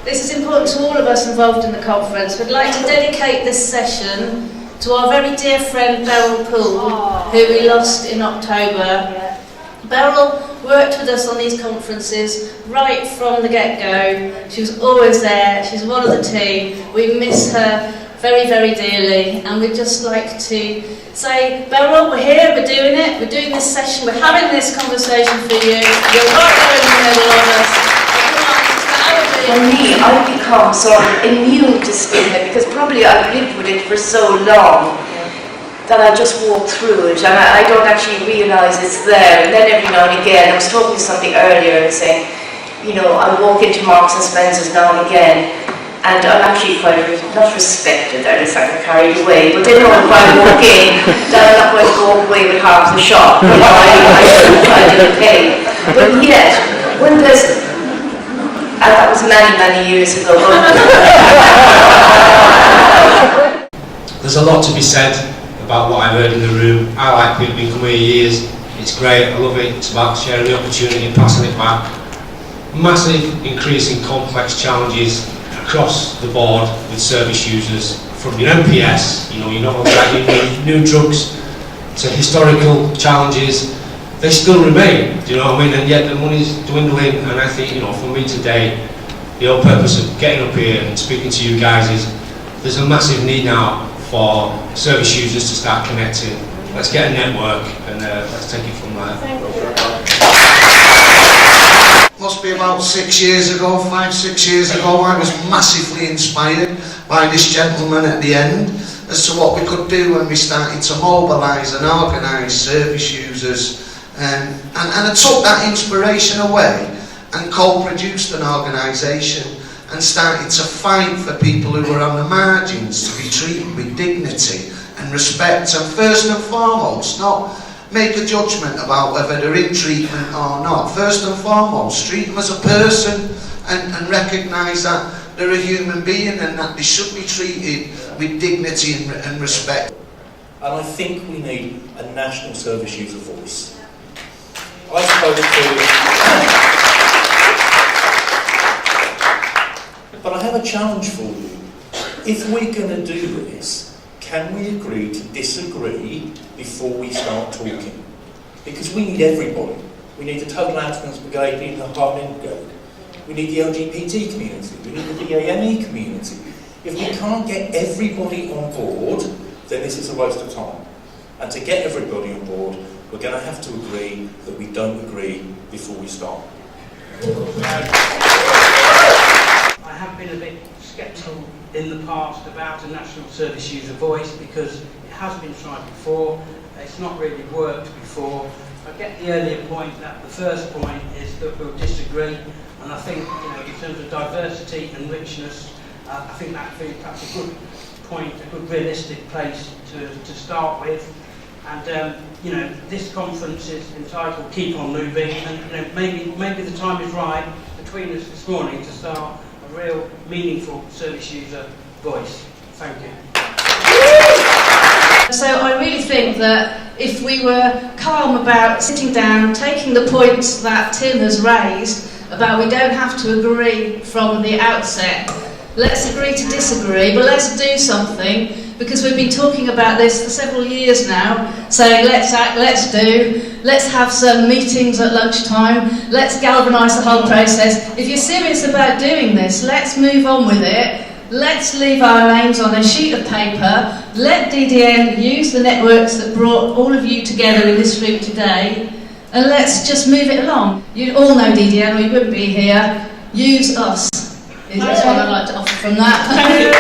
This is important to all of us involved in the conference. We'd like to dedicate this session to our very dear friend Beryl Poole, who we lost in October. Beryl worked with us on these conferences right from the get-go. She was always there. She's one of the team. We miss her very, very dearly, and we'd just like to say, Beryl, we're here, we're doing it, we're doing this session, we're having this conversation for you. You're right there in the middle of us. For me, I've become sort of immune to stigma because probably I've lived with it for so long that I just walk through it and I don't actually realise it's there. And then every now and again, I was talking to somebody earlier and saying, you know, I walk into Marks and Spencer's now and again and I'm actually quite not respected, I just like carried away, but they know if I walk in that I'm not going to go away with half the shop. You know, I didn't pay. But yet, when there's that was many years ago. There's a lot to be said about what I've heard in the room. I like people who've been here years. It's great, I love it. It's about sharing the opportunity and passing it back. Massive increase in complex challenges across the board with service users, from your MPS, you know, you're not only getting new drugs, to historical challenges. They still remain, do you know what I mean? And yet the money's dwindling, and I think, you know, for me today, the whole purpose of getting up here and speaking to you guys is there's a massive need now for service users to start connecting. Let's get a network and let's take it from there. Must be about 6 years ago, 5-6 years ago, I was massively inspired by this gentleman at the end as to what we could do when we started to mobilise and organise service users. And I took that inspiration away and co-produced an organisation and started to fight for people who were on the margins to be treated with dignity and respect, and first and foremost, not make a judgment about whether they're in treatment or not. First and foremost, treat them as a person and recognise that they're a human being and that they should be treated with dignity and respect. And I think we need a national service user voice. I suppose but I have a challenge for you. If we're going to do this, can we agree to disagree before we start talking? Because we need everybody. We need the total abstinence brigade, we need the hard-end brigade. We need the LGBT community, we need the DAME community. If we can't get everybody on board, then this is a waste of time. And to get everybody on board, we're going to have to agree that we don't agree before we start. I have been a bit sceptical in the past about a national service user voice because it has been tried before, it's not really worked before. I get the earlier point that the first point is that we'll disagree, and I think, you know, in terms of diversity and richness, I think that's a good point, a good realistic place to start with. And you know, this conference is entitled "Keep on Moving," and you know, maybe the time is right between us this morning to start a real meaningful service user voice. Thank you. So I really think that if we were calm about sitting down, taking the points that Tim has raised about we don't have to agree from the outset. Let's agree to disagree, but let's do something, because we've been talking about this for several years now, saying let's act, let's have some meetings at lunchtime, let's galvanise the whole process. If you're serious about doing this, let's move on with it. Let's leave our names on a sheet of paper. Let DDN use the networks that brought all of you together in this room today, and let's just move it along. You all know DDN, or you wouldn't be here. Use us. That's what I'd like to offer from that. Thank you.